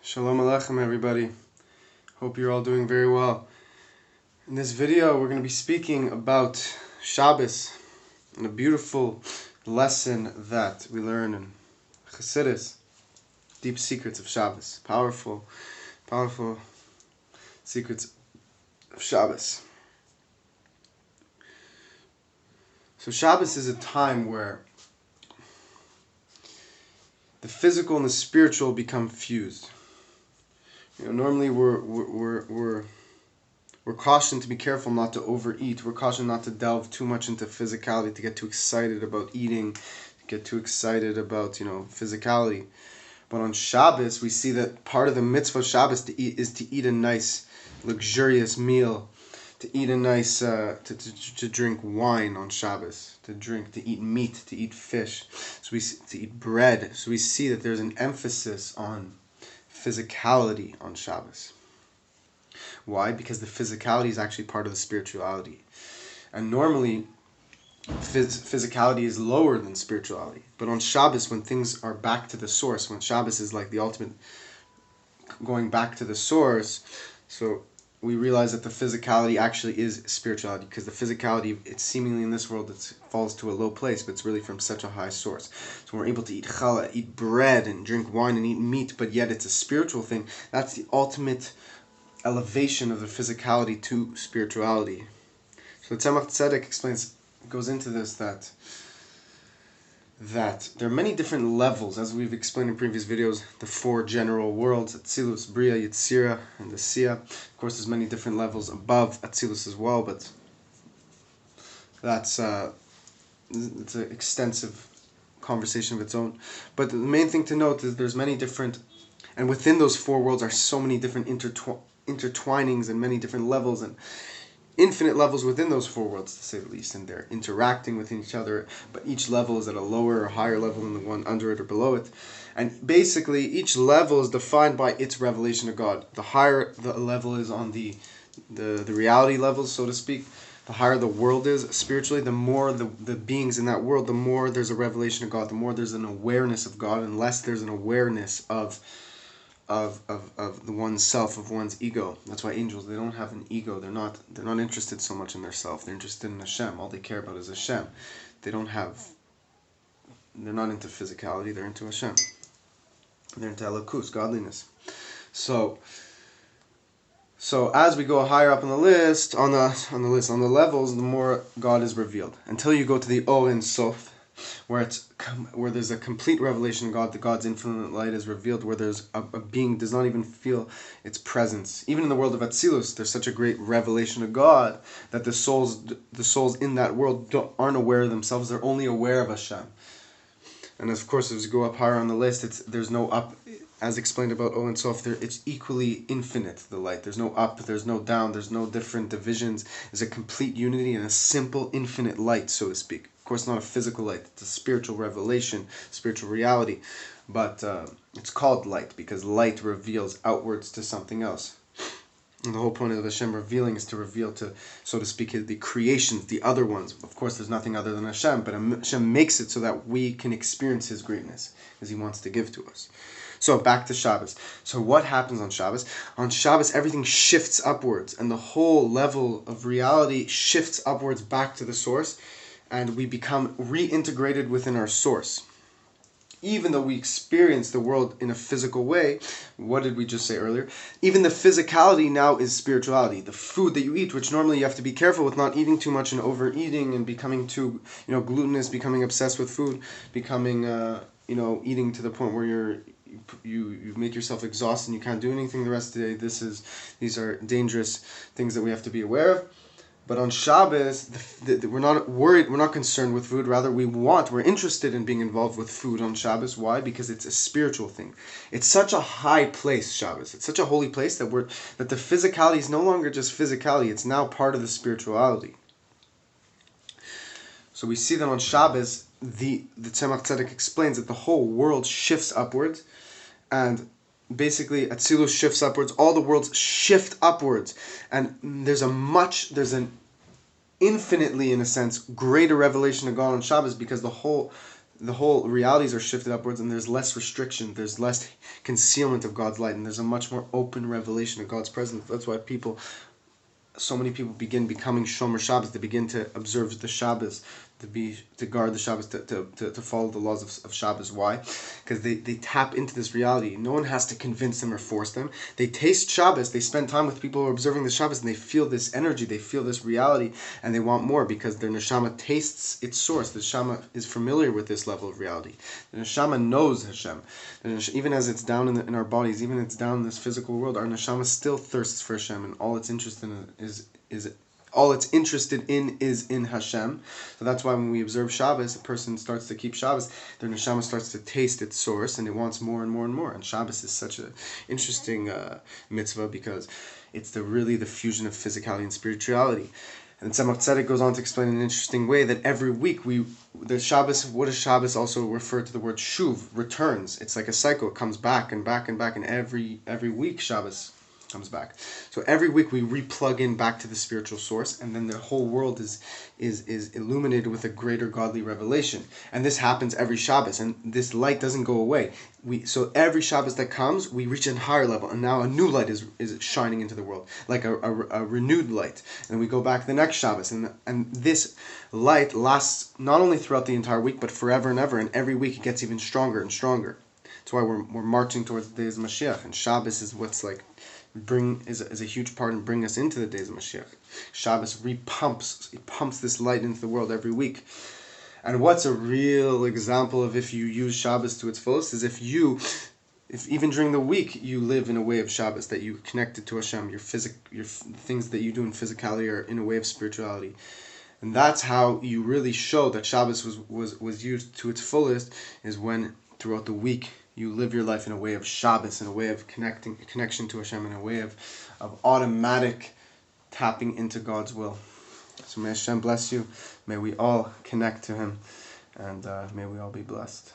Shalom Aleichem, everybody. Hope you're all doing very well. In this video, we're going to be speaking about Shabbos and a beautiful lesson that we learn in Chassidus, deep secrets of Shabbos, powerful secrets of Shabbos. So Shabbos is a time where the physical and the spiritual become fused. Normally we're cautioned to be careful not to overeat. We're cautioned not to delve too much into physicality, to get too excited about eating, to get too excited about physicality. But on Shabbos, we see that part of the mitzvah of Shabbos is to eat a nice, luxurious meal, to eat a nice, to drink wine on Shabbos, to eat meat, to eat fish, to eat bread. So we see that there's an emphasis on physicality on Shabbos. Why? Because the physicality is actually part of the spirituality. And normally, physicality is lower than spirituality. But on Shabbos, when things are back to the source, when Shabbos is like the ultimate going back to the source, so we realize that the physicality actually is spirituality, because the physicality, it's seemingly in this world, it falls to a low place, but it's really from such a high source. So we're able to eat challah, eat bread, and drink wine, and eat meat, but yet it's a spiritual thing. That's the ultimate elevation of the physicality to spirituality. So the Tzemach goes into this, that there are many different levels, as we've explained in previous videos, the four general worlds, Atzilus, Bria, Yetzira, and the Sia. Of course, there's many different levels above Atzilus as well, but that's it's an extensive conversation of its own. But the main thing to note is there's many different, and within those four worlds are so many different intertwinings and many different levels and infinite levels within those four worlds, to say the least, and they're interacting with each other, but each level is at a lower or higher level than the one under it or below it. And basically, each level is defined by its revelation of God. The higher the level is on the reality levels, so to speak, the higher the world is spiritually, the more the beings in that world, the more there's a revelation of God, the more there's an awareness of God, and less there's an awareness of the one's self, of one's ego. That's why angels, they don't have an ego. They're not interested so much in their self. They're interested in Hashem. All they care about is Hashem. They're not into physicality. They're into Hashem. They're into elokus, godliness. So as we go higher up on the list, on the levels, the more God is revealed, until you go to the O in Sof, where there's a complete revelation of God, the God's infinite light is revealed, where there's a being does not even feel its presence. Even in the world of Atzilus, there's such a great revelation of God that the souls in that world aren't aware of themselves. They're only aware of Hashem. And of course, as you go up higher on the list, there's no up. As explained about O and Sof, it's equally infinite, the light. There's no up, there's no down, there's no different divisions. There's a complete unity and a simple infinite light, so to speak. Of course, not a physical light. It's a spiritual revelation, spiritual reality. But it's called light because light reveals outwards to something else. And the whole point of Hashem revealing is to reveal to, so to speak, the creations, the other ones. Of course, there's nothing other than Hashem, but Hashem makes it so that we can experience His greatness, as He wants to give to us. So back to Shabbos. So what happens on Shabbos? On Shabbos, everything shifts upwards, and the whole level of reality shifts upwards back to the source, and we become reintegrated within our source. Even though we experience the world in a physical way, what did we just say earlier? Even the physicality now is spirituality. The food that you eat, which normally you have to be careful with not eating too much and overeating and becoming too, glutinous, becoming obsessed with food, becoming, eating to the point where you make yourself exhausted and you can't do anything the rest of the day. These are dangerous things that we have to be aware of. But on Shabbos, we're not worried, we're not concerned with food. Rather, we're interested in being involved with food on Shabbos. Why? Because it's a spiritual thing. It's such a high place, Shabbos. It's such a holy place that the physicality is no longer just physicality. It's now part of the spirituality. So we see that on Shabbos, the Tzemach Tzedek explains that the whole world shifts upwards, and basically Atzilus shifts upwards, all the worlds shift upwards, and there's an infinitely, in a sense, greater revelation of God on Shabbos, because the whole the whole realities are shifted upwards, and there's less restriction, there's less concealment of God's light, and there's a much more open revelation of God's presence. That's why so many people begin becoming Shomer Shabbos. They begin to observe the Shabbos, to guard the Shabbos, to follow the laws of Shabbos. Why? Because they tap into this reality. No one has to convince them or force them. They taste Shabbos. They spend time with people who are observing the Shabbos, and they feel this energy. They feel this reality, and they want more because their neshama tastes its source. The neshama is familiar with this level of reality. The neshama knows Hashem. Even as it's down in our bodies, even as it's down in this physical world, our neshama still thirsts for Hashem, and all it's interested in is in Hashem. So that's why when we observe Shabbos, a person starts to keep Shabbos, their neshama starts to taste its source, and it wants more and more and more. And Shabbos is such an interesting mitzvah because it's really the fusion of physicality and spirituality. And Tzemach Tzedek goes on to explain in an interesting way that every week what does Shabbos also refer to the word shuv, returns. It's like a cycle. It comes back and back and back, and every week Shabbos comes back. So every week we replug in back to the spiritual source, and then the whole world is illuminated with a greater godly revelation. And this happens every Shabbos, and this light doesn't go away. So every Shabbos that comes, we reach a higher level, and now a new light is shining into the world, like a renewed light. And we go back the next Shabbos, and this light lasts not only throughout the entire week, but forever and ever, and every week it gets even stronger and stronger. That's why we're marching towards the days of Moshiach, and Shabbos is what's like is a huge part in bringing us into the days of Moshiach. Shabbos pumps this light into the world every week. And what's a real example of if you use Shabbos to its fullest is if even during the week you live in a way of Shabbos, that you connected to Hashem, your things that you do in physicality are in a way of spirituality. And that's how you really show that Shabbos was used to its fullest, is when throughout the week you live your life in a way of Shabbos, in a way of connection to Hashem, in a way of automatic tapping into God's will. So may Hashem bless you. May we all connect to Him, and may we all be blessed.